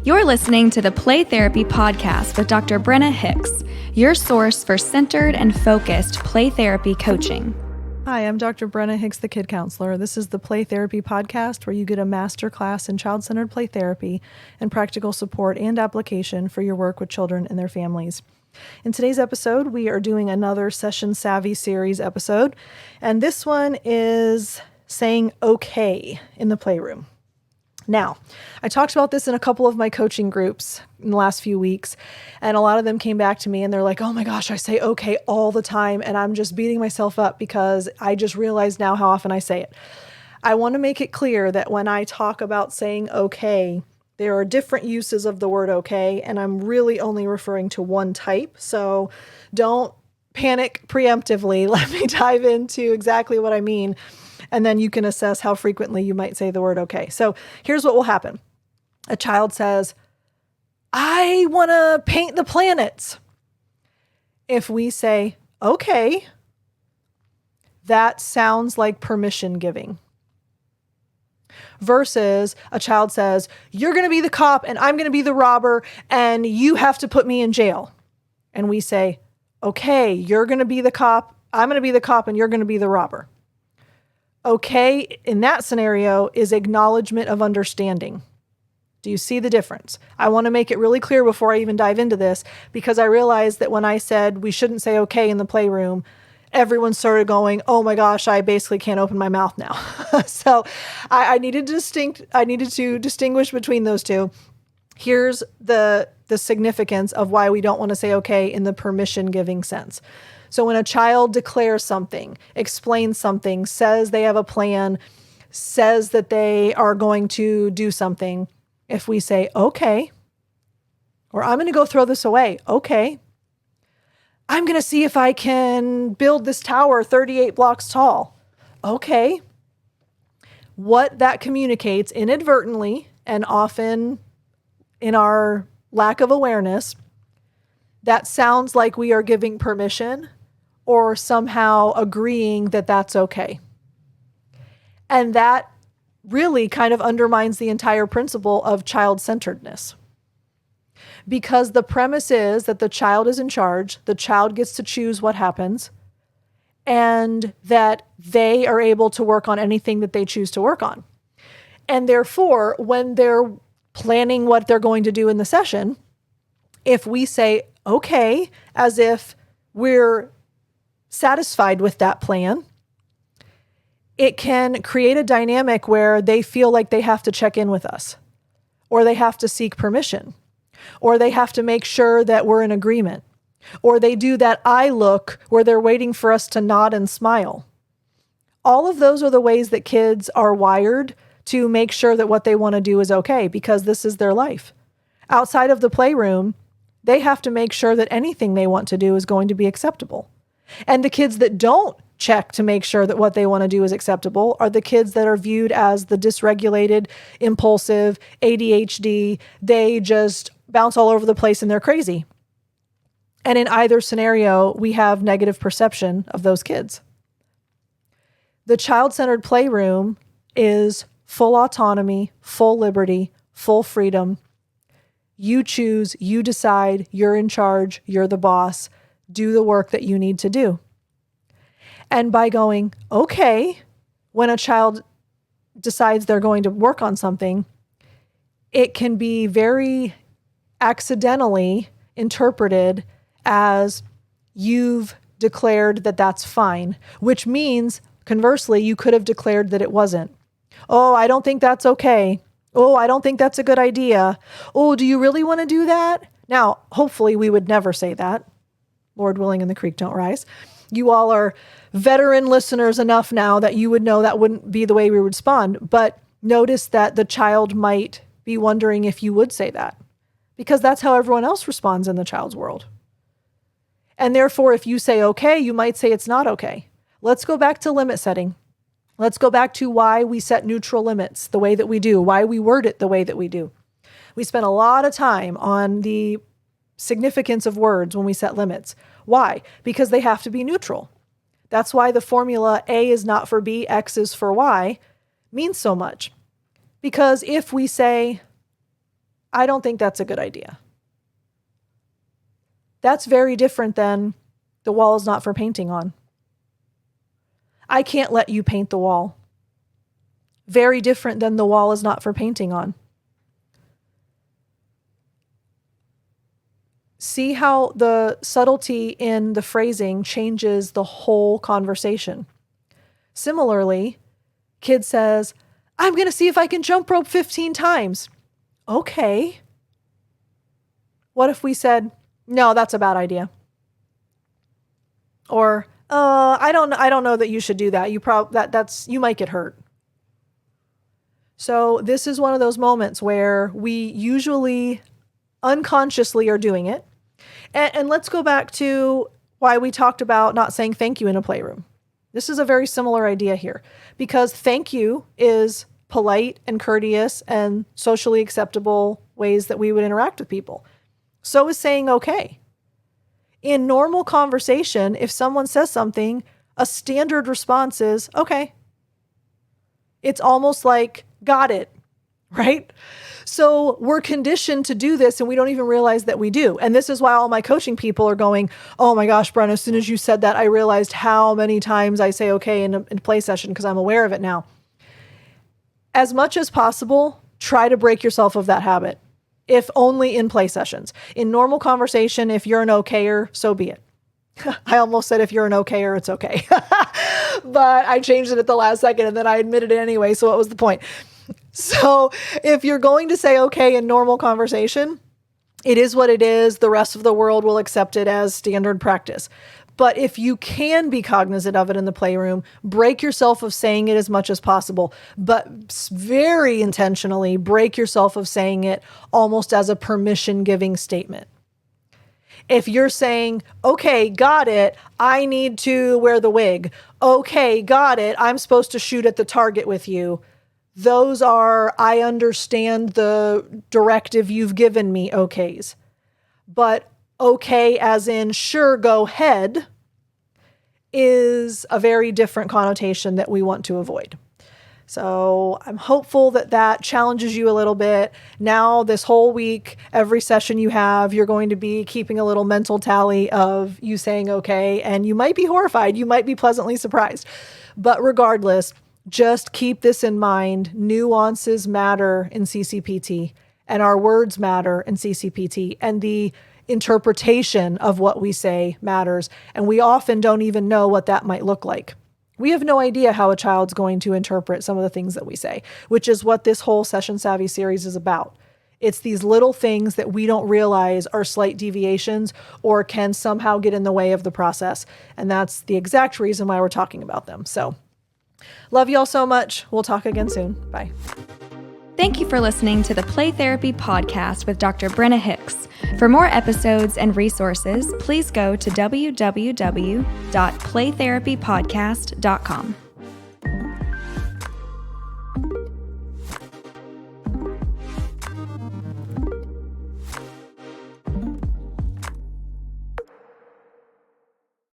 You're listening to the Play Therapy Podcast with Dr. Brenna Hicks, your source for centered and focused play therapy coaching. Hi, I'm Dr. Brenna Hicks, the Kid Counselor. This is the Play Therapy Podcast, where you get a master class in child-centered play therapy and practical support and application for your work with children and their families. In today's episode, we are doing another Session Savvy series episode, and this one is saying okay in the playroom. Now, I talked about this in a couple of my coaching groups in the last few weeks, and a lot of them came back to me and they're like, oh my gosh, I say okay all the time, and I'm just beating myself up because I just realized now how often I say it. I want to make it clear that when I talk about saying okay, there are different uses of the word okay, and I'm really only referring to one type, so don't panic preemptively. Let me dive into exactly what I mean. And then you can assess how frequently you might say the word okay. So here's what will happen. A child says, I want to paint the planets. If we say, okay, that sounds like permission giving. Versus a child says, you're going to be the cop and I'm going to be the robber and you have to put me in jail. And we say, okay, you're going to be the cop, I'm going to be the cop, and you're going to be the robber. Okay, in that scenario, is acknowledgment of understanding. Do you see the difference? I want to make it really clear before I even dive into this, because I realized that when I said we shouldn't say okay in the playroom, everyone started going, oh my gosh, I basically can't open my mouth now. So I needed to distinguish between those two. Here's the significance of why we don't want to say okay in the permission-giving sense. So when a child declares something, explains something, says they have a plan, says that they are going to do something, if we say, okay, or I'm going to go throw this away, okay, I'm going to see if I can build this tower 38 blocks tall, okay, what that communicates inadvertently and often in our lack of awareness, that sounds like we are giving permission or somehow agreeing that that's okay. And that really kind of undermines the entire principle of child-centeredness. Because the premise is that the child is in charge, the child gets to choose what happens, and that they are able to work on anything that they choose to work on. And therefore, when they're planning what they're going to do in the session, if we say, okay, as if we're satisfied with that plan, it can create a dynamic where they feel like they have to check in with us, or they have to seek permission, or they have to make sure that we're in agreement, or they do that eye look where they're waiting for us to nod and smile. All of those are the ways that kids are wired to make sure that what they want to do is okay, because this is their life. Outside of the playroom, they have to make sure that anything they want to do is going to be acceptable. And the kids that don't check to make sure that what they want to do is acceptable are the kids that are viewed as the dysregulated, impulsive, ADHD. They just bounce all over the place and they're crazy. And in either scenario, we have negative perception of those kids. The child-centered playroom is full autonomy, full liberty, full freedom. You choose, you decide, you're in charge, you're the boss, do the work that you need to do. And by going, okay, when a child decides they're going to work on something, it can be very accidentally interpreted as you've declared that that's fine, which means, conversely, you could have declared that it wasn't. Oh, I don't think that's okay. Oh, I don't think that's a good idea. Oh, do you really want to do that? Now, hopefully we would never say that. Lord willing and the creek don't rise. You all are veteran listeners enough now that you would know that wouldn't be the way we would respond. But notice that the child might be wondering if you would say that, because that's how everyone else responds in the child's world. And therefore, if you say okay, you might say it's not okay. Let's go back to limit setting. Let's go back to why we set neutral limits the way that we do, why we word it the way that we do. We spend a lot of time on the significance of words when we set limits. Why? Because they have to be neutral. That's why the formula A is not for B, X is for Y means so much. Because if we say, I don't think that's a good idea. That's very different than the wall is not for painting on. I can't let you paint the wall. Very different than the wall is not for painting on. See how the subtlety in the phrasing changes the whole conversation. Similarly, kid says, I'm going to see if I can jump rope 15 times. Okay. What if we said, no, that's a bad idea? Or, I don't know that you should do that. You might get hurt. So this is one of those moments where we usually unconsciously are doing it. And let's go back to why we talked about not saying thank you in a playroom. This is a very similar idea here, because thank you is polite and courteous and socially acceptable ways that we would interact with people. So is saying okay. In normal conversation, if someone says something, a standard response is okay. It's almost like, got it, right? So we're conditioned to do this and we don't even realize that we do. And this is why all my coaching people are going, oh my gosh, Brenna, as soon as you said that, I realized how many times I say okay in a play session because I'm aware of it now. As much as possible, try to break yourself of that habit, if only in play sessions. In normal conversation, if you're an okayer, so be it. I almost said if you're an okayer, it's okay. But I changed it at the last second and then I admitted it anyway, so what was the point? So if you're going to say okay in normal conversation, it is what it is. The rest of the world will accept it as standard practice. But if you can be cognizant of it in the playroom, break yourself of saying it as much as possible, but very intentionally break yourself of saying it almost as a permission-giving statement. If you're saying, okay, got it, I need to wear the wig. Okay, got it, I'm supposed to shoot at the target with you. Those are, I understand the directive you've given me, okays. But okay, as in, sure, go ahead, is a very different connotation that we want to avoid. So I'm hopeful that that challenges you a little bit. Now, this whole week, every session you have, you're going to be keeping a little mental tally of you saying okay, and you might be horrified. You might be pleasantly surprised. But regardless, just keep this in mind. Nuances matter in CCPT, and our words matter in CCPT, and the interpretation of what we say matters. And we often don't even know what that might look like. We have no idea how a child's going to interpret some of the things that we say, which is what this whole Session Savvy series is about. It's these little things that we don't realize are slight deviations or can somehow get in the way of the process. And that's the exact reason why we're talking about them. So love y'all so much. We'll talk again soon. Bye. Thank you for listening to the Play Therapy Podcast with Dr. Brenna Hicks. For more episodes and resources, please go to www.playtherapypodcast.com.